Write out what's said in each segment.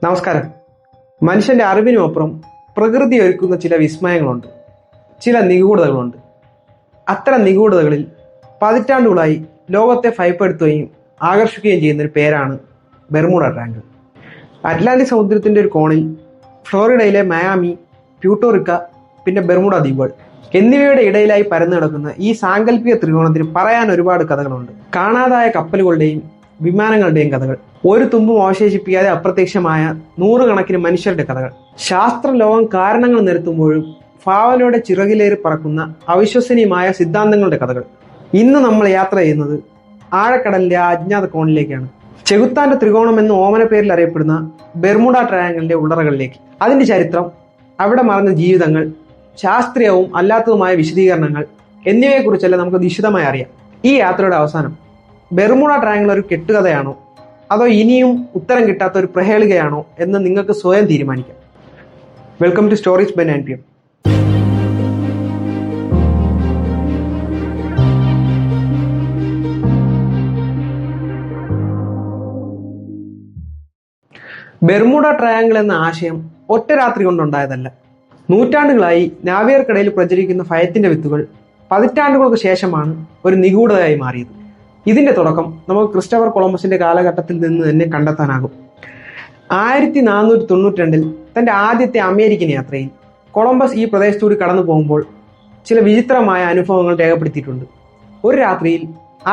നമസ്കാരം. മനുഷ്യന്റെ അറിവിനുമപ്പുറം പ്രകൃതി ഒരുക്കുന്ന ചില വിസ്മയങ്ങളുണ്ട്, ചില നിഗൂഢതകളുണ്ട്. അത്തരം നിഗൂഢതകളിൽ പതിറ്റാണ്ടുകളായി ലോകത്തെ ഭയപ്പെടുത്തുകയും ആകർഷിക്കുകയും ചെയ്യുന്ന ഒരു പേരാണ് ബെർമുഡ ട്രയാങ്കിൾ. അറ്റ്ലാന്റിക് സമുദ്രത്തിന്റെ ഒരു കോണിൽ ഫ്ലോറിഡയിലെ മയാമി, പ്യൂട്ടോറിക്ക, പിന്നെ ബെർമുഡ ദ്വീപുകൾ എന്നിവയുടെ ഇടയിലായി പരന്നു കിടക്കുന്ന ഈ സാങ്കല്പിക ത്രികോണത്തിന് പറയാൻ ഒരുപാട് കഥകളുണ്ട്. കാണാതായ കപ്പലുകളുടെയും വിമാനങ്ങളുടെയും കഥകൾ, ഒരു തുമ്പും അവശേഷിപ്പിക്കാതെ അപ്രത്യക്ഷമായ നൂറുകണക്കിന് മനുഷ്യരുടെ കഥകൾ, ശാസ്ത്രലോകം കാരണങ്ങൾ നിരത്തുമ്പോഴും ഭാവനയുടെ ചിറകിലേറി പറക്കുന്ന അവിശ്വസനീയമായ സിദ്ധാന്തങ്ങളുടെ കഥകൾ. ഇന്ന് നമ്മൾ യാത്ര ചെയ്യുന്നത് ആഴക്കടലിന്റെ ആ അജ്ഞാത കോണിലേക്കാണ്. ചെകുത്താന്റെ ത്രികോണം എന്ന ഓമന പേരിൽ അറിയപ്പെടുന്ന ബെർമുഡ ട്രയാങ്കിളിന്റെ ഉള്ളറകളിലേക്ക്. അതിന്റെ ചരിത്രം, അവിടെ മറന്ന ജീവിതങ്ങൾ, ശാസ്ത്രീയവും അല്ലാത്തതുമായ വിശദീകരണങ്ങൾ എന്നിവയെക്കുറിച്ചെല്ലാം നമുക്ക് വിശദമായി അറിയാം. ഈ യാത്രയുടെ അവസാനം ബെർമുഡ ട്രയാങ്കിൾ ഒരു കെട്ടുകഥയാണോ അതോ ഇനിയും ഉത്തരം കിട്ടാത്ത ഒരു പ്രഹേളികയാണോ എന്ന് നിങ്ങൾക്ക് സ്വയം തീരുമാനിക്കാം. Welcome to stories by 9 PM. Bermuda triangle എന്ന ആശയം ഒറ്റ രാത്രി കൊണ്ടുണ്ടായതല്ല. നൂറ്റാണ്ടുകളായി നാവികർക്കിടയിൽ പ്രചരിക്കുന്ന ഭയത്തിന്റെ വിത്തുകൾ പതിറ്റാണ്ടുകൾക്ക് ശേഷമാണ് ഒരു നിഗൂഢതയായി മാറിയത്. ഇതിന്റെ തുടക്കം നമുക്ക് ക്രിസ്റ്റഫർ കൊളംബസിന്റെ കാലഘട്ടത്തിൽ നിന്ന് തന്നെ കണ്ടെത്താനാകും. 1492 തന്റെ ആദ്യത്തെ അമേരിക്കൻ യാത്രയിൽ കൊളംബസ് ഈ പ്രദേശത്തൂടി കടന്നു പോകുമ്പോൾ ചില വിചിത്രമായ അനുഭവങ്ങൾ രേഖപ്പെടുത്തിയിട്ടുണ്ട്. ഒരു രാത്രിയിൽ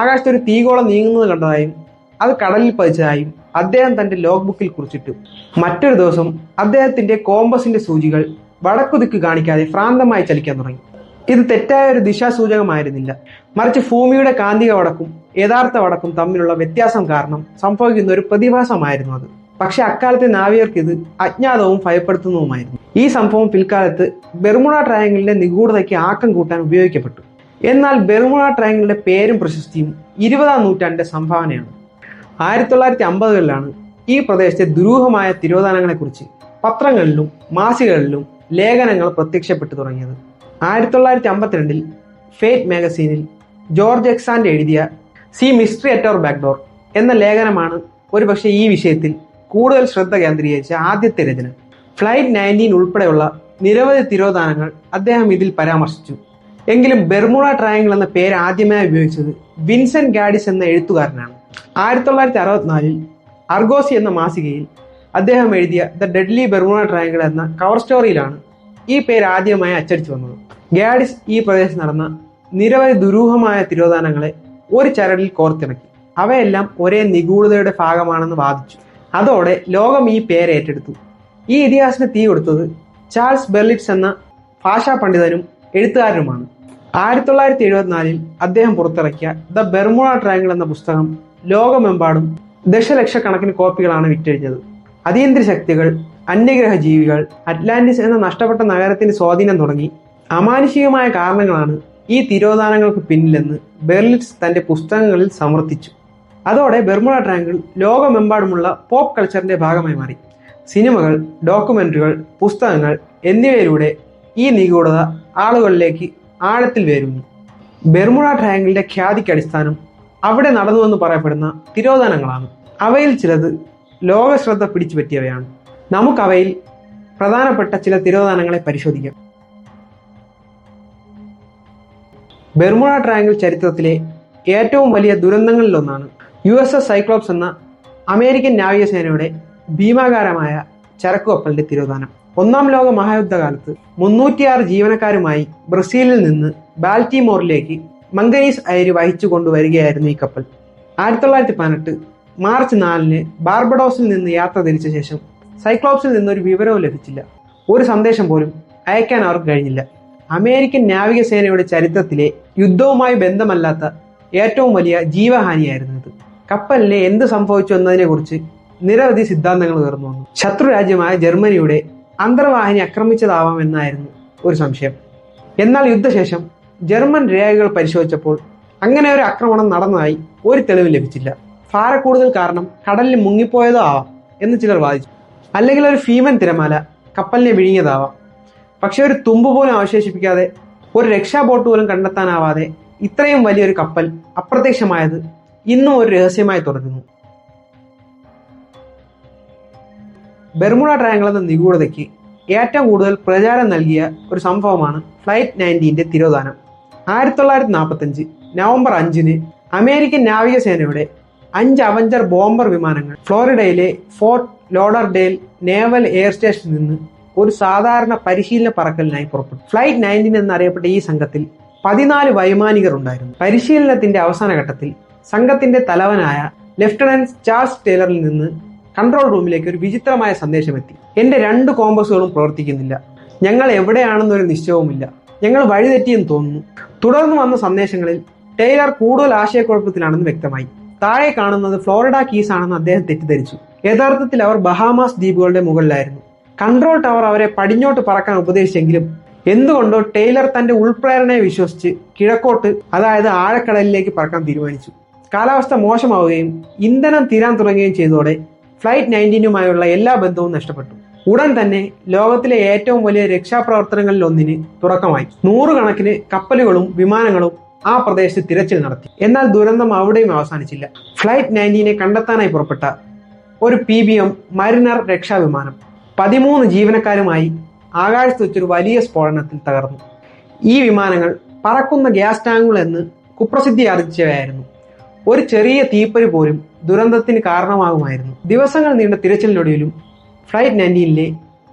ആകാശത്തൊരു തീഗോളം നീങ്ങുന്നത് കണ്ടതായും അത് കടലിൽ പതിച്ചതായും അദ്ദേഹം തന്റെ ലോഗ് ബുക്കിൽ കുറിച്ചിട്ടു. മറ്റൊരു ദിവസം അദ്ദേഹത്തിന്റെ കോമ്പസിന്റെ സൂചികൾ വടക്കുദിക്ക് കാണിക്കാതെ ഭ്രാന്തമായി ചലിക്കാൻ തുടങ്ങി. ഇത് തെറ്റായ ഒരു ദിശാസൂചകമായിരുന്നില്ല, മറിച്ച് ഭൂമിയുടെ കാന്തിക വടക്കും യഥാർത്ഥ വടക്കും തമ്മിലുള്ള വ്യത്യാസം കാരണം സംഭവിക്കുന്ന ഒരു പ്രതിഭാസമായിരുന്നു അത്. പക്ഷെ അക്കാലത്തെ നാവികർക്ക് ഇത് അജ്ഞാതവും ഭയപ്പെടുത്തുന്നതുമായിരുന്നു. ഈ സംഭവം പിൽക്കാലത്ത് ബെർമുഡ ട്രയാങ്കിളിന്റെ നിഗൂഢതയ്ക്ക് ആക്കം കൂട്ടാൻ ഉപയോഗിക്കപ്പെട്ടു. എന്നാൽ ബെർമുഡ ട്രയാങ്കിളിന്റെ പേരും പ്രശസ്തിയും 20-ാം നൂറ്റാണ്ടിന്റെ സംഭാവനയാണ്. 1950കളിലാണ് ഈ പ്രദേശത്തെ ദുരൂഹമായ തിരോധാനങ്ങളെക്കുറിച്ച് പത്രങ്ങളിലും മാസികകളിലും ലേഖനങ്ങൾ പ്രത്യക്ഷപ്പെട്ടു തുടങ്ങിയത്. 1952 ഫേറ്റ് മാഗസീനിൽ ജോർജ് എക്സാൻഡ് എഴുതിയ sea mystery at our back door എന്ന ലേഖനമാണ് ഒരുപക്ഷെ ഈ വിഷയത്തിൽ കൂടുതൽ ശ്രദ്ധ കേന്ദ്രീകരിച്ച ആദ്യത്തെ രചന. ഫ്ലൈറ്റ് 19 ഉൾപ്പെടെയുള്ള നിരവധി തിരോധാനങ്ങൾ അദ്ദേഹം ഇതിൽ പരാമർശിച്ചു. എങ്കിലും ബെർമുഡ ട്രയാങ്കിൾ എന്ന പേര് ആദ്യമായി ഉപയോഗിച്ചത് വിൻസെന്റ് ഗാഡിസ് എന്ന എഴുത്തുകാരനാണ്. 1964 അർഗോസി എന്ന മാസികയിൽ അദ്ദേഹം എഴുതിയ ദ ഡെഡ്ലി ബെർമുഡ ട്രയാങ്കിൾ എന്ന കവർ സ്റ്റോറിയിലാണ് ഈ പേര് ആദ്യമായി അച്ചടിച്ചു വന്നത്. ഗാഡിസ് ഈ പ്രദേശത്ത് നടന്ന നിരവധി ദുരൂഹമായ തിരോധാനങ്ങളെ ഒരു ചരടിൽ കോർത്തിണക്കി. അവയെല്ലാം ഒരേ നിഗൂഢതയുടെ ഭാഗമാണെന്ന് വാദിച്ചു. അതോടെ ലോകം ഈ പേര് ഏറ്റെടുത്തു. ഈ ഇതിഹാസത്തിന് തീ കൊടുത്തത് ചാൾസ് ബെർലിറ്റ്സ് എന്ന ഭാഷാ പണ്ഡിതനും എഴുത്തുകാരനുമാണ്. 1974 അദ്ദേഹം പുറത്തിറക്കിയ ദ ബെർമുഡ ട്രയാങ്കിൾ എന്ന പുസ്തകം ലോകമെമ്പാടും ദശലക്ഷക്കണക്കിന് കോപ്പികളാണ് വിറ്റഴിഞ്ഞത്. അതീന്ദ്രിയ ശക്തികൾ, അന്യഗ്രഹ ജീവികൾ, അറ്റ്ലാന്റിസ് എന്ന നഷ്ടപ്പെട്ട നഗരത്തിന്റെ സ്വാധീനം തുടങ്ങി അമാനുഷികമായ കാരണങ്ങളാണ് ഈ തിരോധാനങ്ങൾക്ക് പിന്നിലെന്ന് ബെർലിറ്റ്സ് തന്റെ പുസ്തകങ്ങളിൽ സമർത്ഥിച്ചു. അതോടെ ബെർമുഡ ട്രയാങ്കിൾ ലോകമെമ്പാടുമുള്ള പോപ്പ് കൾച്ചറിന്റെ ഭാഗമായി മാറി. സിനിമകൾ, ഡോക്യുമെന്ററികൾ, പുസ്തകങ്ങൾ എന്നിവയിലൂടെ ഈ നിഗൂഢത ആളുകളിലേക്ക് ആഴത്തിൽ വേരൂന്നി. ബെർമുഡ ട്രയാങ്കിളിന്റെ ഖ്യാതിക്ക് അടിസ്ഥാനം അവിടെ നടന്നുവെന്ന് പറയപ്പെടുന്ന തിരോധാനങ്ങളാണ്. അവയിൽ ചിലത് ലോകശ്രദ്ധ പിടിച്ചു പറ്റിയവയാണ്. നമുക്കവയിൽ പ്രധാനപ്പെട്ട ചില തിരോധാനങ്ങളെ പരിശോധിക്കാം. ബെർമുഡ ട്രയാങ്കിൾ ചരിത്രത്തിലെ ഏറ്റവും വലിയ ദുരന്തങ്ങളിലൊന്നാണ് USS സൈക്ലോപ്സ് എന്ന അമേരിക്കൻ നാവികസേനയുടെ ഭീമാകാരമായ ചരക്കു കപ്പലിന്റെ തിരോധാനം. 1-ാം ലോക മഹായുദ്ധകാലത്ത് 306 ജീവനക്കാരുമായി ബ്രസീലിൽ നിന്ന് ബാൽറ്റിമോറിലേക്ക് മംഗനീസ് അയിര് വഹിച്ചു കൊണ്ടുവരികയായിരുന്നു ഈ കപ്പൽ. 1918 മാർച്ച് 4-ന് ബാർബഡോസിൽ നിന്ന് യാത്ര തിരിച്ച ശേഷം സൈക്ലോപ്സിൽ നിന്നൊരു വിവരവും ലഭിച്ചില്ല. ഒരു സന്ദേശം പോലും അയക്കാൻ അവർക്ക് കഴിഞ്ഞില്ല. അമേരിക്കൻ നാവികസേനയുടെ ചരിത്രത്തിലെ യുദ്ധവുമായി ബന്ധമല്ലാത്ത ഏറ്റവും വലിയ ജീവഹാനിയായിരുന്നു ഇത്. കപ്പലിന് എന്ത് സംഭവിച്ചു എന്നതിനെ കുറിച്ച് നിരവധി സിദ്ധാന്തങ്ങൾ ഉയർന്നു വന്നു. ശത്രു രാജ്യമായ ജർമ്മനിയുടെ അന്തർവാഹിനി ആക്രമിച്ചതാവാം എന്നായിരുന്നു ഒരു സംശയം. എന്നാൽ യുദ്ധശേഷം ജർമ്മൻ രേഖകൾ പരിശോധിച്ചപ്പോൾ അങ്ങനെ ഒരു ആക്രമണം നടന്നതായി ഒരു തെളിവ് ലഭിച്ചില്ല. ഭാരക്കൂടുതൽ കാരണം കടലിൽ മുങ്ങിപ്പോയതോ ആവാം എന്ന് ചിലർ വാദിച്ചു. അല്ലെങ്കിൽ ഒരു ഭീമൻ തിരമാല കപ്പലിനെ വിഴുങ്ങിയതാവാം. പക്ഷെ ഒരു തുമ്പ് പോലും അവശേഷിപ്പിക്കാതെ, ഒരു രക്ഷാ ബോട്ട് പോലും കണ്ടെത്താനാവാതെ ഇത്രയും വലിയൊരു കപ്പൽ അപ്രത്യക്ഷമായത് ഇന്നും ഒരു രഹസ്യമായി തുടരുന്നു. ബെർമുഡ ട്രയാങ്കിൾ എന്ന നിഗൂഢതയ്ക്ക് ഏറ്റവും കൂടുതൽ പ്രചാരം നൽകിയ ഒരു സംഭവമാണ് ഫ്ലൈറ്റ് 19 തിരോധാനം. 1945 നവംബർ 5 അമേരിക്കൻ നാവികസേനയുടെ 5 അവഞ്ചർ ബോംബർ വിമാനങ്ങൾ ഫ്ലോറിഡയിലെ ഫോർട്ട് ലോഡർഡെയിൽ നേവൽ എയർ സ്റ്റേഷനിൽ നിന്ന് ഒരു സാധാരണ പരിശീലന പറക്കലിനായി പുറപ്പെട്ടു. ഫ്ലൈറ്റ് 19 എന്നറിയപ്പെട്ട ഈ സംഘത്തിൽ 14 വൈമാനികർ ഉണ്ടായിരുന്നു. പരിശീലനത്തിന്റെ അവസാന ഘട്ടത്തിൽ സംഘത്തിന്റെ തലവനായ ലഫ്റ്റനന്റ് ചാൾസ് ടേലറിൽ നിന്ന് കൺട്രോൾ റൂമിലേക്ക് ഒരു വിചിത്രമായ സന്ദേശം എത്തി. എന്റെ 2 കോമ്പസുകളും പ്രവർത്തിക്കുന്നില്ല. ഞങ്ങൾ എവിടെയാണെന്നൊരു നിശ്ചയവുമില്ല. ഞങ്ങൾ വഴിതെറ്റിയെന്ന് തോന്നുന്നു. തുടർന്ന് വന്ന സന്ദേശങ്ങളിൽ ടൈലർ കൂടുതൽ ആശയക്കുഴപ്പത്തിലാണെന്ന് വ്യക്തമായി. താഴെ കാണുന്നത് ഫ്ലോറിഡ കീസ് ആണെന്ന് അദ്ദേഹം തെറ്റിദ്ധരിച്ചു. യഥാർത്ഥത്തിൽ അവർ ബഹാമാസ് ദ്വീപുകളുടെ മുകളിലായിരുന്നു. കൺട്രോൾ ടവർ അവരെ പടിഞ്ഞോട്ട് പറക്കാൻ ഉപദേശിച്ചെങ്കിലും എന്തുകൊണ്ടോ ടൈലർ തന്റെ ഉൾപ്രേരണയെ വിശ്വസിച്ച് കിഴക്കോട്ട്, അതായത് ആഴക്കടലിലേക്ക് പറക്കാൻ തീരുമാനിച്ചു. കാലാവസ്ഥ മോശമാവുകയും ഇന്ധനം തീരാൻ തുടങ്ങുകയും ചെയ്തതോടെ ഫ്ലൈറ്റ് 19 എല്ലാ ബന്ധവും നഷ്ടപ്പെട്ടു. ഉടൻ തന്നെ ലോകത്തിലെ ഏറ്റവും വലിയ രക്ഷാപ്രവർത്തനങ്ങളിൽ ഒന്നിന് തുടക്കമായി. 100 കണക്കിന് കപ്പലുകളും വിമാനങ്ങളും ആ പ്രദേശത്ത് തിരച്ചിൽ നടത്തി. എന്നാൽ ദുരന്തം അവിടെയും അവസാനിച്ചില്ല. ഫ്ലൈറ്റ് 19 കണ്ടെത്താനായി പുറപ്പെട്ട ഒരു PBM മരിനർ രക്ഷാവിമാനം 13 ജീവനക്കാരുമായി ആകാശത്ത് വെച്ചൊരു വലിയ സ്ഫോടനത്തിൽ തകർന്നു. ഈ വിമാനങ്ങൾ പറക്കുന്ന ഗ്യാസ് ടാങ്കുകൾ എന്ന് കുപ്രസിദ്ധി ആർജിച്ചവയായിരുന്നു. ഒരു ചെറിയ തീപ്പൊരി പോലും ദുരന്തത്തിന് കാരണമാകുമായിരുന്നു. ദിവസങ്ങൾ നീണ്ട തിരച്ചിലിനൊടുവിലും ഫ്ലൈറ്റ് 19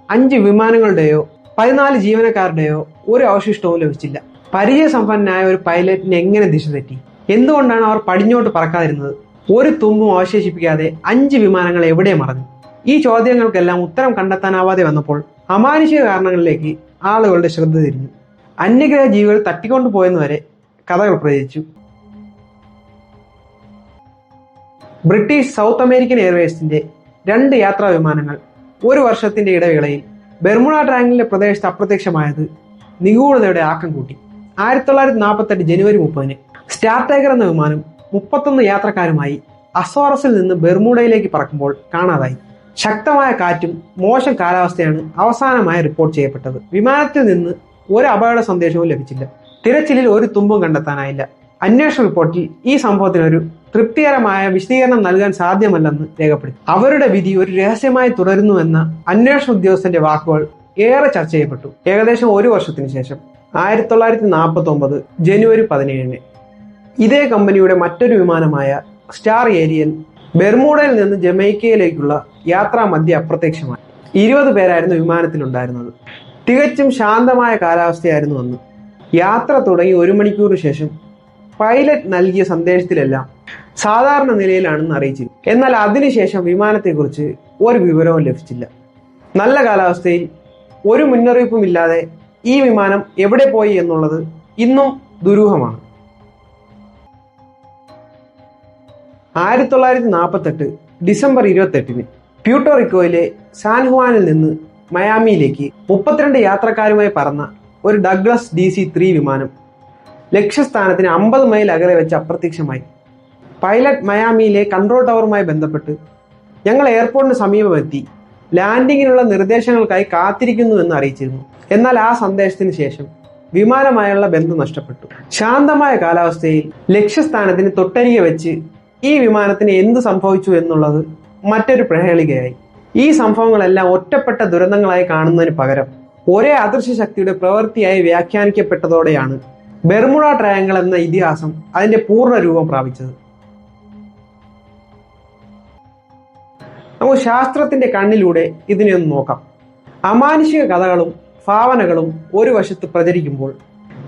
5 വിമാനങ്ങളുടെയോ 14 ജീവനക്കാരുടെയോ ഒരു അവശിഷ്ടവും ലഭിച്ചില്ല. പരിചയസമ്പന്നനായ ഒരു പൈലറ്റിന് എങ്ങനെ ദിശ തെറ്റി? എന്തുകൊണ്ടാണ് അവർ പടിഞ്ഞോട്ട് പറക്കാതിരുന്നത്? ഒരു തുമ്പും അവശേഷിപ്പിക്കാതെ 5 വിമാനങ്ങൾ എവിടെ മറഞ്ഞു? ഈ ചോദ്യങ്ങൾക്കെല്ലാം ഉത്തരം കണ്ടെത്താനാവാതെ വന്നപ്പോൾ അമാനുഷിക കാരണങ്ങളിലേക്ക് ആളുകളുടെ ശ്രദ്ധ തിരിഞ്ഞു. അന്യഗ്രഹ ജീവികൾ തട്ടിക്കൊണ്ടുപോയെന്ന് വരെ കഥകൾ പ്രചരിച്ചു. ബ്രിട്ടീഷ് സൗത്ത് അമേരിക്കൻ എയർവേസിന്റെ 2 യാത്രാ വിമാനങ്ങൾ 1 വർഷത്തിന്റെ ഇടവേളയിൽ ബെർമുഡ ട്രയാങ്കിളിലെ പ്രദേശത്ത് അപ്രത്യക്ഷമായത് നിഗൂഢതയുടെ ആക്കം കൂട്ടി. 1948 ജനുവരി 30 സ്റ്റാർ ടൈഗർ എന്ന വിമാനം 31 യാത്രക്കാരുമായി അസോറസിൽ നിന്ന് ബെർമുഡയിലേക്ക് പറക്കുമ്പോൾ കാണാതായി. ശക്തമായ കാറ്റും മോശം കാലാവസ്ഥയാണ് അവസാനമായി റിപ്പോർട്ട് ചെയ്യപ്പെട്ടത്. വിമാനത്തിൽ നിന്ന് ഒരു അപകട സന്ദേശവും ലഭിച്ചില്ല. തിരച്ചിലിൽ ഒരു തുമ്പും കണ്ടെത്താനായില്ല. അന്വേഷണ റിപ്പോർട്ടിൽ ഈ സംഭവത്തിനൊരു തൃപ്തികരമായ വിശദീകരണം നൽകാൻ സാധ്യമല്ലെന്ന് രേഖപ്പെടുത്തി. അവരുടെ വിധി ഒരു രഹസ്യമായി തുടരുന്നുവെന്ന അന്വേഷണ ഉദ്യോഗസ്ഥന്റെ വാക്കുകൾ ഏറെ ചർച്ച ചെയ്യപ്പെട്ടു. ഏകദേശം 1 വർഷത്തിന് ശേഷം 1949 ജനുവരി 17 ഇതേ കമ്പനിയുടെ മറ്റൊരു വിമാനമായ സ്റ്റാർ ഏരിയൽ ബെർമുഡയിൽ നിന്ന് ജമൈക്കയിലേക്കുള്ള യാത്രാ മധ്യ അപ്രത്യക്ഷമായി. 20 പേരായിരുന്നു വിമാനത്തിലുണ്ടായിരുന്നത്. തികച്ചും ശാന്തമായ കാലാവസ്ഥയായിരുന്നു അന്ന്. യാത്ര തുടങ്ങി 1 മണിക്കൂറിന് ശേഷം പൈലറ്റ് നൽകിയ സന്ദേശത്തിലെല്ലാം സാധാരണ നിലയിലാണെന്ന് അറിയിച്ചിരുന്നു. എന്നാൽ അതിനുശേഷം വിമാനത്തെക്കുറിച്ച് ഒരു വിവരവും ലഭിച്ചില്ല. നല്ല കാലാവസ്ഥയിൽ ഒരു മുന്നറിയിപ്പുമില്ലാതെ ഈ വിമാനം എവിടെ പോയി എന്നുള്ളത് ഇന്നും ദുരൂഹമാണ്. 1948 ഡിസംബർ 28 പ്യൂട്ടോറിക്കോയിലെ സാൻ ഹുവാനിൽ നിന്ന് മയാമിയിലേക്ക് 32 യാത്രക്കാരുമായി പറന്ന ഒരു ഡഗ്ലസ് DC-3 വിമാനം ലക്ഷ്യസ്ഥാനത്തിന് 50 മൈൽ അകലെ വെച്ച് അപ്രത്യക്ഷമായി. പൈലറ്റ് മയാമിയിലെ കൺട്രോൾ ടവറുമായി ബന്ധപ്പെട്ട് ഞങ്ങൾ എയർപോർട്ടിന് സമീപമെത്തി ലാൻഡിങ്ങിനുള്ള നിർദ്ദേശങ്ങൾക്കായി കാത്തിരിക്കുന്നുവെന്ന് അറിയിച്ചിരുന്നു. എന്നാൽ ആ സന്ദേശത്തിന് ശേഷം വിമാനമായുള്ള ബന്ധം നഷ്ടപ്പെട്ടു. ശാന്തമായ കാലാവസ്ഥയിൽ ലക്ഷ്യസ്ഥാനത്തിന് തൊട്ടരികെ വെച്ച് ഈ വിമാനത്തിന് എന്ത് സംഭവിച്ചു എന്നുള്ളത് മറ്റൊരു പ്രഹേളികയായി. ഈ സംഭവങ്ങളെല്ലാം ഒറ്റപ്പെട്ട ദുരന്തങ്ങളായി കാണുന്നതിന് പകരം ഒരേ അദൃശ്യ ശക്തിയുടെ പ്രവൃത്തിയായി വ്യാഖ്യാനിക്കപ്പെട്ടതോടെയാണ് ബെർമുഡ ട്രയാങ്കിൾ എന്ന ഇതിഹാസം അതിന്റെ പൂർണ്ണ രൂപം പ്രാപിച്ചത്. നമുക്ക് ശാസ്ത്രത്തിന്റെ കണ്ണിലൂടെ ഇതിനെ ഒന്ന് നോക്കാം. അമാനുഷിക കഥകളും ഭാവനകളും ഒരു വശത്ത് പ്രചരിക്കുമ്പോൾ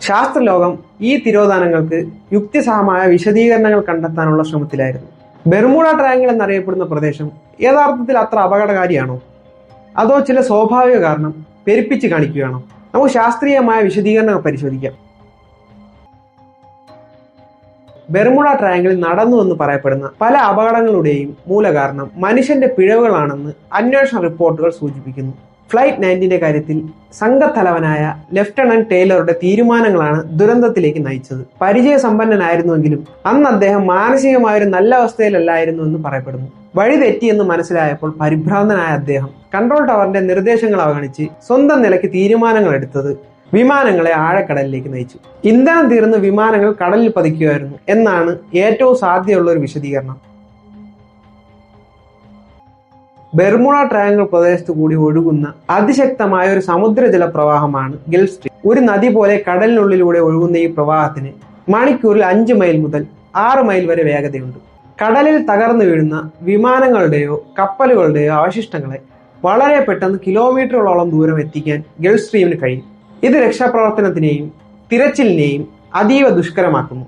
ശാസ്ത്രലോകം ഈ തിരോധാനങ്ങൾക്ക് യുക്തിസഹമായ വിശദീകരണങ്ങൾ കണ്ടെത്താനുള്ള ശ്രമത്തിലായിരുന്നു. ബെർമുഡ ട്രയാങ്കിൾ എന്നറിയപ്പെടുന്ന പ്രദേശം യഥാർത്ഥത്തിൽ അത്ര അപകടകാരിയാണോ, അതോ ചില സ്വാഭാവിക കാരണം പെരുപ്പിച്ച് കാണിക്കുകയാണോ? നമുക്ക് ശാസ്ത്രീയമായ വിശദീകരണങ്ങൾ പരിശോധിക്കാം. ബെർമുഡ ട്രയാങ്കിളിൽ നടന്നു എന്ന് പറയപ്പെടുന്ന പല അപകടങ്ങളുടെയും മൂലകാരണം മനുഷ്യന്റെ പിഴവുകളാണെന്ന് അന്വേഷണ റിപ്പോർട്ടുകൾ സൂചിപ്പിക്കുന്നു. ഫ്ലൈറ്റ് 19 കാര്യത്തിൽ സംഘത്തലവനായ ലഫ്റ്റനന്റ് ടൈലറുടെ തീരുമാനങ്ങളാണ് ദുരന്തത്തിലേക്ക് നയിച്ചത്. പരിചയസമ്പന്നനായിരുന്നുവെങ്കിലും അന്ന് അദ്ദേഹം മാനസികമായൊരു നല്ല അവസ്ഥയിലല്ലായിരുന്നു എന്ന് പറയപ്പെടുന്നു. വഴി തെറ്റിയെന്ന് മനസ്സിലായപ്പോൾ പരിഭ്രാന്തനായ അദ്ദേഹം കൺട്രോൾ ടവറിന്റെ നിർദ്ദേശങ്ങൾ അവഗണിച്ച് സ്വന്തം നിലയ്ക്ക് തീരുമാനങ്ങൾ എടുത്തത് വിമാനങ്ങളെ ആഴക്കടലിലേക്ക് നയിച്ചു. ഇന്ധനം തീർന്ന് വിമാനങ്ങൾ കടലിൽ പതിക്കുകയായിരുന്നു എന്നാണ് ഏറ്റവും സാധ്യതയുള്ള ഒരു വിശദീകരണം. ബെർമുഡ ട്രയാങ്കിൾ പ്രദേശത്തു കൂടി ഒഴുകുന്ന അതിശക്തമായ ഒരു സമുദ്രജല പ്രവാഹമാണ് ഗൾഫ് സ്ട്രീം. ഒരു നദി പോലെ കടലിനുള്ളിലൂടെ ഒഴുകുന്ന ഈ പ്രവാഹത്തിന് മണിക്കൂറിൽ 5 മൈൽ മുതൽ 6 മൈൽ വരെ വേഗതയുണ്ട്. കടലിൽ തകർന്നു വീഴുന്ന വിമാനങ്ങളുടെയോ കപ്പലുകളുടെയോ അവശിഷ്ടങ്ങളെ വളരെ പെട്ടെന്ന് കിലോമീറ്ററുകളോളം ദൂരം എത്തിക്കാൻ ഗൾഫ് സ്ട്രീമിന് കഴിയും. ഇത് രക്ഷാപ്രവർത്തനത്തിനെയും തിരച്ചിലിനെയും അതീവ ദുഷ്കരമാക്കുന്നു.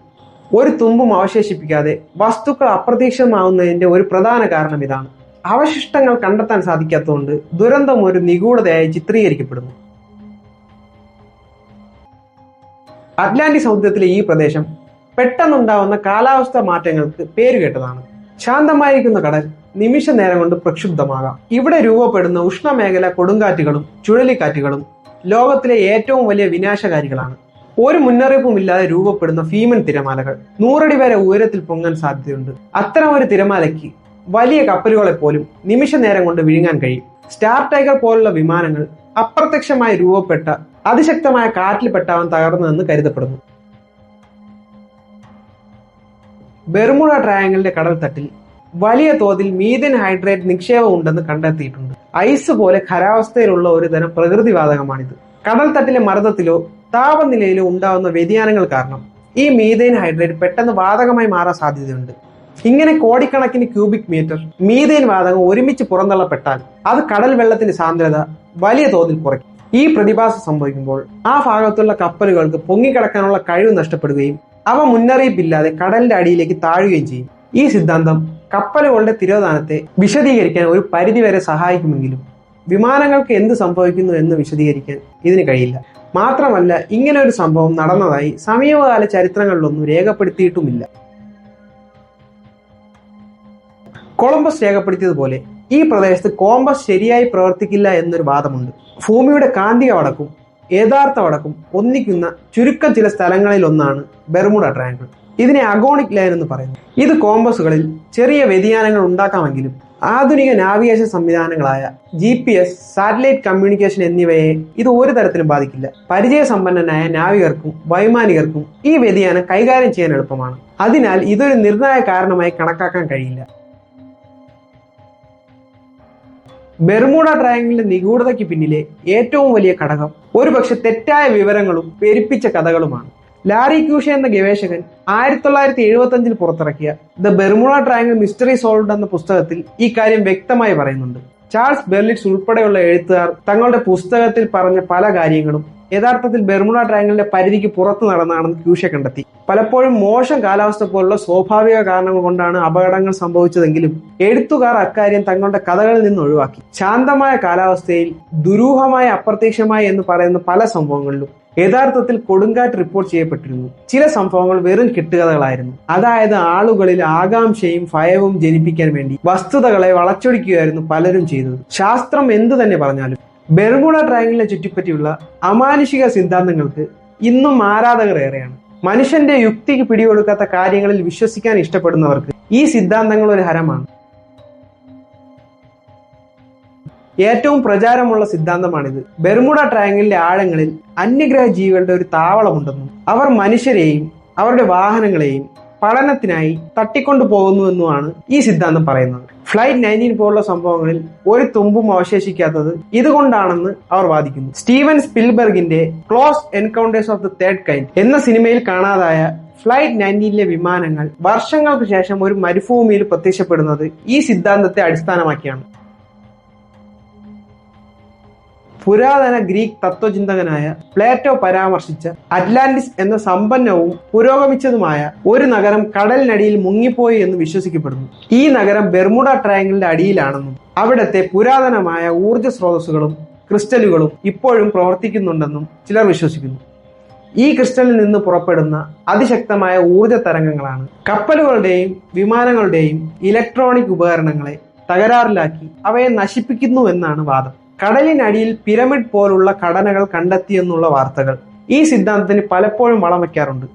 ഒരു തുമ്പും അവശേഷിപ്പിക്കാതെ വസ്തുക്കൾ അപ്രത്യക്ഷമാവുന്നതിന്റെ ഒരു പ്രധാന കാരണം ഇതാണ്. അവശിഷ്ടങ്ങൾ കണ്ടെത്താൻ സാധിക്കാത്തതുകൊണ്ട് ദുരന്തം ഒരു നിഗൂഢതയായി ചിത്രീകരിക്കപ്പെടുന്നു. അറ്റ്ലാന്റിക് സമുദ്രത്തിലെ ഈ പ്രദേശം പെട്ടെന്നുണ്ടാവുന്ന കാലാവസ്ഥാ മാറ്റങ്ങൾക്ക് പേരുകേട്ടതാണ്. ശാന്തമായിരിക്കുന്ന കടൽ നിമിഷ നേരം കൊണ്ട് പ്രക്ഷുബ്ധമാകാം. ഇവിടെ രൂപപ്പെടുന്ന ഉഷ്ണമേഖല കൊടുങ്കാറ്റുകളും ചുഴലിക്കാറ്റുകളും ലോകത്തിലെ ഏറ്റവും വലിയ വിനാശകാരികളാണ്. ഒരു മുന്നറിയിപ്പുമില്ലാതെ രൂപപ്പെടുന്ന ഭീമൻ തിരമാലകൾ 100 അടി വരെ ഉയരത്തിൽ പൊങ്ങാൻ സാധ്യതയുണ്ട്. അത്തരമൊരു തിരമാലയ്ക്ക് വലിയ കപ്പലുകളെ പോലും നിമിഷ നേരം കൊണ്ട് വിഴുങ്ങാൻ കഴിയും. സ്റ്റാർ ടൈഗർ പോലുള്ള വിമാനങ്ങൾ അപ്രത്യക്ഷമായി രൂപപ്പെട്ട അതിശക്തമായ കാറ്റിൽ പെട്ടാവാൻ തകർന്നതെന്ന് കരുതപ്പെടുന്നു. ബെർമുഡ ട്രയാങ്കിളിന്റെ കടൽത്തട്ടിൽ വലിയ തോതിൽ മീഥേൻ ഹൈഡ്രേറ്റ് നിക്ഷേപം ഉണ്ടെന്ന് കണ്ടെത്തിയിട്ടുണ്ട്. ഐസ് പോലെ ഖരാവസ്ഥയിലുള്ള ഒരു തരം പ്രകൃതിവാതകമാണിത്. കടൽത്തട്ടിലെ മർദ്ദത്തിലോ താപനിലയിലോ ഉണ്ടാവുന്ന വ്യതിയാനങ്ങൾ കാരണം ഈ മീഥേൻ ഹൈഡ്രേറ്റ് പെട്ടെന്ന് വാതകമായി മാറാൻ സാധ്യതയുണ്ട്. ഇങ്ങനെ കോടിക്കണക്കിന് ക്യൂബിക് മീറ്റർ മീഥേൻ വാതകം ഒരുമിച്ച് പുറന്തള്ളപ്പെട്ടാൽ അത് കടൽ വെള്ളത്തിന്റെ സാന്ദ്രത വലിയ തോതിൽ കുറയ്ക്കും. ഈ പ്രതിഭാസം സംഭവിക്കുമ്പോൾ ആ ഭാഗത്തുള്ള കപ്പലുകൾക്ക് പൊങ്ങിക്കിടക്കാനുള്ള കഴിവ് നഷ്ടപ്പെടുകയും അവ മുന്നറിയിപ്പില്ലാതെ കടലിന്റെ അടിയിലേക്ക് താഴുകയും ചെയ്യും. ഈ സിദ്ധാന്തം കപ്പലുകളുടെ തിരോധാനത്തെ വിശദീകരിക്കാൻ ഒരു പരിധിവരെ സഹായിക്കുമെങ്കിലും വിമാനങ്ങൾക്ക് എന്ത് സംഭവിക്കുന്നു എന്ന് വിശദീകരിക്കാൻ ഇതിന് കഴിയില്ല. മാത്രമല്ല, ഇങ്ങനെ ഒരു സംഭവം നടന്നതായി സമീപകാല ചരിത്രങ്ങളിലൊന്നും രേഖപ്പെടുത്തിയിട്ടുമില്ല. കൊളംബസ് രേഖപ്പെടുത്തിയതുപോലെ ഈ പ്രദേശത്ത് കോമ്പസ് ശരിയായി പ്രവർത്തിക്കില്ല എന്നൊരു വാദമുണ്ട്. ഭൂമിയുടെ കാന്തിക വടക്കും യഥാർത്ഥ വടക്കും ഒന്നിക്കുന്ന ചുരുക്കം ചില സ്ഥലങ്ങളിൽ ഒന്നാണ് ബെർമുഡ ട്രയാങ്കിൾ. ഇതിനെ അഗോണിക് ലൈൻ എന്ന് പറയുന്നു. ഇത് കോമ്പസുകളിൽ ചെറിയ വ്യതിയാനങ്ങൾ ഉണ്ടാക്കാമെങ്കിലും ആധുനിക നാവിഗേഷൻ സംവിധാനങ്ങളായ GPS, സാറ്റലൈറ്റ് കമ്മ്യൂണിക്കേഷൻ എന്നിവയെ ഇത് ഒരു തരത്തിലും ബാധിക്കില്ല. പരിചയസമ്പന്നനായ നാവികർക്കും വൈമാനികർക്കും ഈ വ്യതിയാനം കൈകാര്യം ചെയ്യാൻ എളുപ്പമാണ്. അതിനാൽ ഇതൊരു നിർണായക കാരണമായി കണക്കാക്കാൻ കഴിയില്ല. ബെർമുഡ ട്രയാങ്കിളിന്റെ നിഗൂഢതയ്ക്ക് പിന്നിലെ ഏറ്റവും വലിയ ഘടകം ഒരുപക്ഷെ തെറ്റായ വിവരങ്ങളും പെരുപ്പിച്ച കഥകളുമാണ്. ലാരി ക്യൂഷെ എന്ന ഗവേഷകൻ 1975 പുറത്തിറക്കിയ the Bermuda triangle mystery solved എന്ന പുസ്തകത്തിൽ ഈ കാര്യം വ്യക്തമായി പറയുന്നുണ്ട്. ചാൾസ് ബെർലിറ്റ്സ് ഉൾപ്പെടെയുള്ള എഴുത്തുകാർ തങ്ങളുടെ പുസ്തകത്തിൽ പറഞ്ഞ പല കാര്യങ്ങളും യഥാർത്ഥത്തിൽ ബെർമുഡ ട്രയാങ്കിളിന്റെ പരിധിക്ക് പുറത്തു നടന്നാണെന്ന് ക്യൂഷെ കണ്ടെത്തി. പലപ്പോഴും മോശം കാലാവസ്ഥ പോലുള്ള സ്വാഭാവിക കാരണങ്ങൾ കൊണ്ടാണ് അപകടങ്ങൾ സംഭവിച്ചതെങ്കിലും എഴുത്തുകാർ അക്കാര്യം തങ്ങളുടെ കഥകളിൽ നിന്ന് ഒഴിവാക്കി. ശാന്തമായ കാലാവസ്ഥയിൽ ദുരൂഹമായ അപ്രത്യക്ഷമായി എന്ന് പറയുന്ന പല സംഭവങ്ങളിലും യഥാർത്ഥത്തിൽ കൊടുങ്കാറ്റ് റിപ്പോർട്ട് ചെയ്യപ്പെട്ടിരുന്നു. ചില സംഭവങ്ങൾ വെറും കെട്ടുകഥകളായിരുന്നു. അതായത് ആളുകളിൽ ആകാംക്ഷയും ഭയവും ജനിപ്പിക്കാൻ വേണ്ടി വസ്തുതകളെ വളച്ചൊടിക്കുകയായിരുന്നു പലരും ചെയ്തത്. ശാസ്ത്രം എന്തു തന്നെ പറഞ്ഞാലും ബെർമുഡ ട്രയാങ്കിളിനെ ചുറ്റിപ്പറ്റിയുള്ള അമാനുഷിക സിദ്ധാന്തങ്ങൾക്ക് ഇന്നും ആരാധകർ ഏറെയാണ്. മനുഷ്യന്റെ യുക്തിക്ക് പിടികൊടുക്കാത്ത കാര്യങ്ങളിൽ വിശ്വസിക്കാൻ ഇഷ്ടപ്പെടുന്നവർക്ക് ഈ സിദ്ധാന്തങ്ങൾ ഒരു ഹരമാണ്. ഏറ്റവും പ്രചാരമുള്ള സിദ്ധാന്തമാണിത്. ബെർമുഡ ട്രയാങ്കിളിന്റെ ആഴങ്ങളിൽ അന്യഗ്രഹ ജീവികളുടെ ഒരു താവളമുണ്ടെന്നും അവർ മനുഷ്യരെയും അവരുടെ വാഹനങ്ങളെയും പഠനത്തിനായി തട്ടിക്കൊണ്ടു പോകുന്നുവെന്നുമാണ് ഈ സിദ്ധാന്തം പറയുന്നത്. ഫ്ലൈറ്റ് 19 പോലുള്ള സംഭവങ്ങളിൽ ഒരു തുമ്പും അവശേഷിക്കാത്തത് ഇതുകൊണ്ടാണെന്ന് അവർ വാദിക്കുന്നു. സ്റ്റീവൻ സ്പിൽബർഗിന്റെ close encounters of the third kind എന്ന സിനിമയിൽ കാണാതായ ഫ്ലൈറ്റ് 19 വിമാനങ്ങൾ വർഷങ്ങൾക്ക് ശേഷം ഒരു മരുഭൂമിയിൽ പ്രത്യക്ഷപ്പെടുന്നത് ഈ സിദ്ധാന്തത്തെ അടിസ്ഥാനമാക്കിയാണ്. പുരാതന ഗ്രീക്ക് തത്വചിന്തകനായ പ്ലേറ്റോ പരാമർശിച്ച അറ്റ്ലാന്റിസ് എന്ന സമ്പന്നവും പുരോഗമിച്ചതുമായ ഒരു നഗരം കടലിനടിയിൽ മുങ്ങിപ്പോയി എന്ന് വിശ്വസിക്കപ്പെടുന്നു. ഈ നഗരം ബെർമുഡ ട്രയാങ്കിളിന്റെ അടിയിലാണെന്നും അവിടത്തെ പുരാതനമായ ഊർജ്ജ സ്രോതസ്സുകളും ക്രിസ്റ്റലുകളും ഇപ്പോഴും പ്രവർത്തിക്കുന്നുണ്ടെന്നും ചിലർ വിശ്വസിക്കുന്നു. ഈ ക്രിസ്റ്റലിൽ നിന്ന് പുറപ്പെടുന്ന അതിശക്തമായ ഊർജ്ജ തരംഗങ്ങളാണ് കപ്പലുകളുടെയും വിമാനങ്ങളുടെയും ഇലക്ട്രോണിക് ഉപകരണങ്ങളെ തകരാറിലാക്കി അവയെ നശിപ്പിക്കുന്നു എന്നാണ് വാദം. കടലിനടിയിൽ പിരമിഡ് പോലുള്ള ഘടനകൾ കണ്ടെത്തിയെന്നുള്ള വാർത്തകൾ ഈ സിദ്ധാന്തത്തിന് പലപ്പോഴും വളം വയ്ക്കാറുണ്ട്.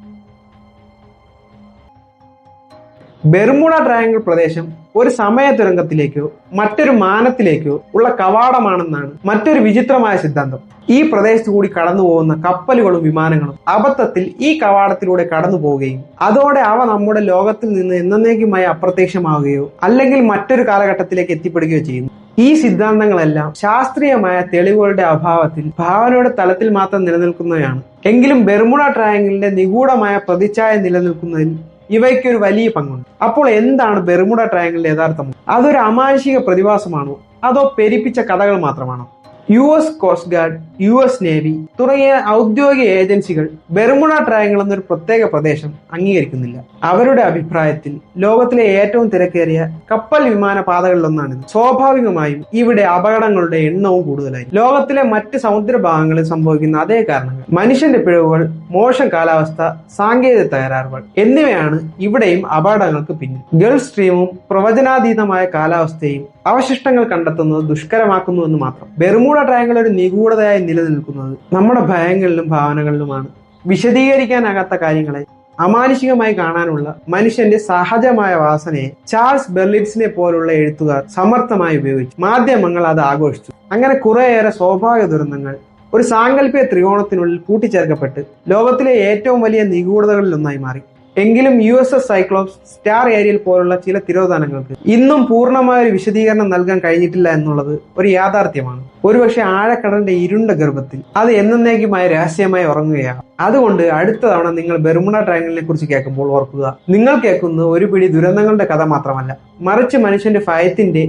ബെർമുഡ ട്രയാങ്കിൾ പ്രദേശം ഒരു സമയതുരങ്കത്തിലേക്കോ മറ്റൊരു മാനത്തിലേക്കോ ഉള്ള കവാടമാണെന്നാണ് മറ്റൊരു വിചിത്രമായ സിദ്ധാന്തം. ഈ പ്രദേശത്തു കൂടി കടന്നു പോകുന്ന കപ്പലുകളും വിമാനങ്ങളും അബദ്ധത്തിൽ ഈ കവാടത്തിലൂടെ കടന്നു പോവുകയും അതോടെ അവ നമ്മുടെ ലോകത്തിൽ നിന്ന് എന്നേക്കുമായി അപ്രത്യക്ഷമാവുകയോ അല്ലെങ്കിൽ മറ്റൊരു കാലഘട്ടത്തിലേക്ക് എത്തിപ്പെടുകയോ ചെയ്യുന്നു. ഈ സിദ്ധാന്തങ്ങളെല്ലാം ശാസ്ത്രീയമായ തെളിവുകളുടെ അഭാവത്തിൽ ഭാവനയുടെ തലത്തിൽ മാത്രം നിലനിൽക്കുന്നവയാണ്. എങ്കിലും ബെർമുഡ ട്രയാങ്കിളിന്റെ നിഗൂഢമായ പ്രതിച്ഛായ നിലനിൽക്കുന്നതിൽ ഇവയ്ക്കൊരു വലിയ പങ്കുണ്ട്. അപ്പോൾ എന്താണ് ബെർമുഡ ട്രയാങ്കിളിന്റെ യഥാർത്ഥം? അതൊരു അമാനുഷിക പ്രതിഭാസമാണോ അതോ പെരുപ്പിച്ച കഥകൾ മാത്രമാണോ? US coast guard, US navy തുടങ്ങിയ ഔദ്യോഗിക ഏജൻസികൾ ബെർമുഡ ട്രയാങ്കിൾ എന്നൊരു പ്രത്യേക പ്രദേശം അംഗീകരിക്കുന്നില്ല. അവരുടെ അഭിപ്രായത്തിൽ ലോകത്തിലെ ഏറ്റവും തിരക്കേറിയ കപ്പൽ വിമാന പാതകളിലൊന്നാണിത്. സ്വാഭാവികമായും ഇവിടെ അപകടങ്ങളുടെ എണ്ണവും കൂടുതലായി. ലോകത്തിലെ മറ്റ് സമുദ്രഭാഗങ്ങളിൽ സംഭവിക്കുന്ന അതേ കാരണങ്ങൾ, മനുഷ്യന്റെ പിഴവുകൾ, മോശം കാലാവസ്ഥ, സാങ്കേതിക തകരാറുകൾ എന്നിവയാണ് ഇവിടെയും അപകടങ്ങൾക്ക് പിന്നിൽ. ഗൾഫ് സ്ട്രീമും പ്രവചനാതീതമായ കാലാവസ്ഥയും അവശിഷ്ടങ്ങൾ കണ്ടെത്തുന്നത് ദുഷ്കരമാക്കുന്നുവെന്ന് മാത്രം. ബെർമുഡ ട്രയാങ്കിൾ ഒരു നിഗൂഢതയായി നിലനിൽക്കുന്നത് നമ്മുടെ ഭയങ്ങളിലും ഭാവനകളിലുമാണ്. വിശദീകരിക്കാനാകാത്ത കാര്യങ്ങളെ അമാനുഷികമായി കാണാനുള്ള മനുഷ്യന്റെ സഹജമായ വാസനയെ ചാൾസ് ബെർലിറ്റ്സിനെ പോലുള്ള എഴുത്തുകാർ സമർത്ഥമായി ഉപയോഗിച്ചു. മാധ്യമങ്ങൾ അത് ആഘോഷിച്ചു. അങ്ങനെ കുറേയേറെ സ്വാഭാവിക ദുരന്തങ്ങൾ ഒരു സാങ്കല്പിക ത്രികോണത്തിനുള്ളിൽ കൂട്ടിച്ചേർക്കപ്പെട്ട് ലോകത്തിലെ ഏറ്റവും വലിയ നിഗൂഢതകളിലൊന്നായി മാറി. എങ്കിലും USS സൈക്ലോപ്സ്, സ്റ്റാർ ഏരിയൽ പോലുള്ള ചില തിരോധാനങ്ങൾക്ക് ഇന്നും പൂർണ്ണമായ ഒരു വിശദീകരണം നൽകാൻ കഴിഞ്ഞിട്ടില്ല എന്നുള്ളത് ഒരു യാഥാർത്ഥ്യമാണ്. ഒരുപക്ഷെ ആഴക്കടലിന്റെ ഇരുണ്ട ഗർഭത്തിൽ അത് എന്നേക്കുമായി രഹസ്യമായി ഉറങ്ങുകയാണ്. അതുകൊണ്ട് അടുത്ത തവണ നിങ്ങൾ ബെർമുഡ ട്രയാങ്കിളിനെ കുറിച്ച് കേൾക്കുമ്പോൾ ഓർക്കുക, നിങ്ങൾ കേൾക്കുന്നത് ഒരു പിടി ദുരന്തങ്ങളുടെ കഥ മാത്രമല്ല, മറിച്ച് മനുഷ്യന്റെ ഭയത്തിന്റെ,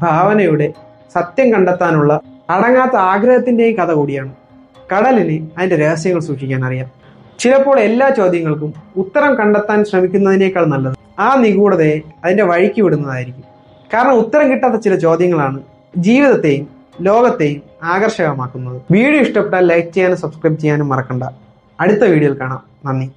ഭാവനയുടെ, സത്യം കണ്ടെത്താനുള്ള അടങ്ങാത്ത ആഗ്രഹത്തിന്റെയും കഥ കൂടിയാണ്. കടലിന് അതിന്റെ രഹസ്യങ്ങൾ സൂക്ഷിക്കാൻ അറിയാം. ചിലപ്പോൾ എല്ലാ ചോദ്യങ്ങൾക്കും ഉത്തരം കണ്ടെത്താൻ ശ്രമിക്കുന്നതിനേക്കാൾ നല്ലത് ആ നിഗൂഢതയെ അതിന്റെ വഴിക്ക് വിടുന്നതായിരിക്കും. കാരണം ഉത്തരം കിട്ടാത്ത ചില ചോദ്യങ്ങളാണ് ജീവിതത്തെയും ലോകത്തെയും ആകർഷകമാക്കുന്നത്. വീഡിയോ ഇഷ്ടപ്പെട്ടാൽ ലൈക്ക് ചെയ്യാനും സബ്സ്ക്രൈബ് ചെയ്യാനും മറക്കണ്ട. അടുത്ത വീഡിയോയിൽ കാണാം. നന്ദി.